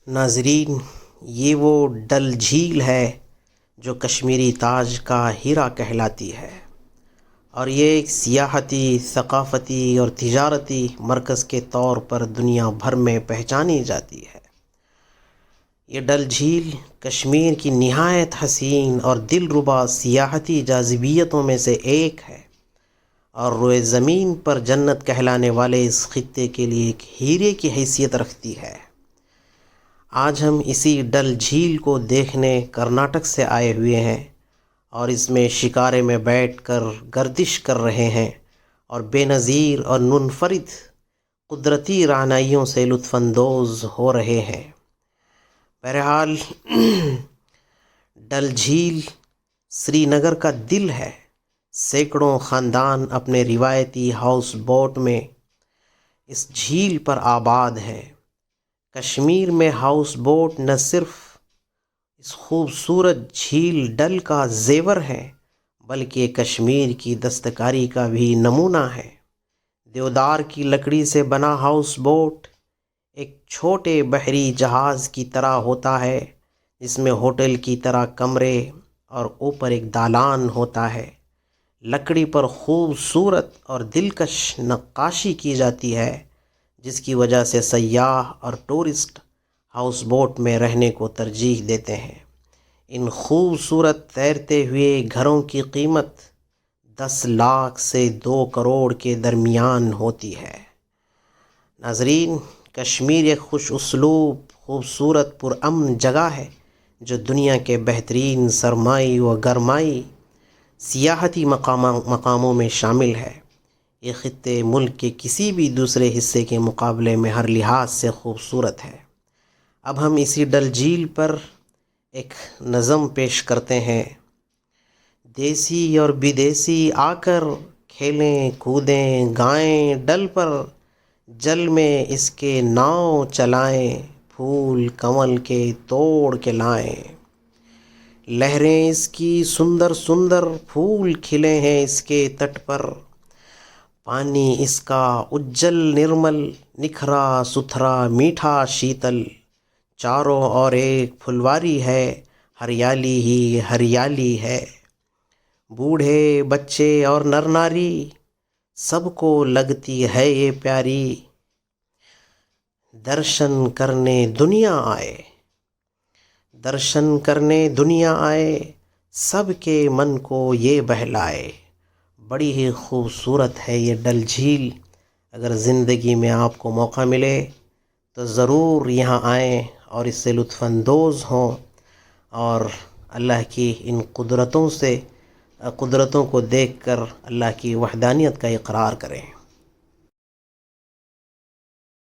ناظرین، یہ وہ ڈل جھیل ہے جو کشمیری تاج کا ہیرا کہلاتی ہے، اور یہ ایک سیاحتی، ثقافتی اور تجارتی مرکز کے طور پر دنیا بھر میں پہچانی جاتی ہے۔ یہ ڈل جھیل کشمیر کی نہایت حسین اور دلربا سیاحتی جاذبیتوں میں سے ایک ہے، اور روئے زمین پر جنت کہلانے والے اس خطے کے لیے ایک ہیرے کی حیثیت رکھتی ہے۔ آج ہم اسی ڈل جھیل کو دیکھنے کرناٹک سے آئے ہوئے ہیں، اور اس میں شکارے میں بیٹھ کر گردش کر رہے ہیں اور بے نظیر اور منفرد قدرتی رعنائیوں سے لطف اندوز ہو رہے ہیں۔ بہرحال ڈل جھیل سری نگر کا دل ہے۔ سینکڑوں خاندان اپنے روایتی ہاؤس بوٹ میں اس جھیل پر آباد ہیں۔ کشمیر میں ہاؤس بوٹ نہ صرف اس خوبصورت جھیل ڈل کا زیور ہے، بلکہ کشمیر کی دستکاری کا بھی نمونہ ہے۔ دیودار کی لکڑی سے بنا ہاؤس بوٹ ایک چھوٹے بحری جہاز کی طرح ہوتا ہے، جس میں ہوٹل کی طرح کمرے اور اوپر ایک دالان ہوتا ہے۔ لکڑی پر خوبصورت اور دلکش نقاشی کی جاتی ہے، جس کی وجہ سے سیاح اور ٹورسٹ ہاؤس بوٹ میں رہنے کو ترجیح دیتے ہیں۔ ان خوبصورت تیرتے ہوئے گھروں کی قیمت 10 لاکھ سے 2 کروڑ کے درمیان ہوتی ہے۔ ناظرین، کشمیر ایک خوش اسلوب، خوبصورت، پرامن جگہ ہے جو دنیا کے بہترین سرمائی و گرمائی سیاحتی مقاموں میں شامل ہے۔ یہ خطے ملک کے کسی بھی دوسرے حصے کے مقابلے میں ہر لحاظ سے خوبصورت ہے۔ اب ہم اسی ڈل جھیل پر ایک نظم پیش کرتے ہیں۔ دیسی اور بدیسی آ کر کھیلیں کودیں گائیں ڈل پر، جل میں اس کے ناؤ چلائیں، پھول کمل کے توڑ کے لائیں۔ لہریں اس کی سندر سندر، پھول کھلے ہیں اس کے تٹ پر، پانی اس کا اجل نرمل، نکھرا ستھرا میٹھا شیتل، چاروں اور ایک پھلواری ہے، ہریالی ہی ہریالی ہے۔ بوڑھے بچے اور نر ناری، سب کو لگتی ہے یہ پیاری، درشن کرنے دنیا آئے، درشن کرنے دنیا آئے، سب کے من کو یہ بہلائے۔ بڑی ہی خوبصورت ہے یہ ڈل جھیل۔ اگر زندگی میں آپ کو موقع ملے تو ضرور یہاں آئیں اور اس سے لطف اندوز ہوں، اور اللہ کی ان قدرتوں کو دیکھ کر اللہ کی وحدانیت کا اقرار کریں۔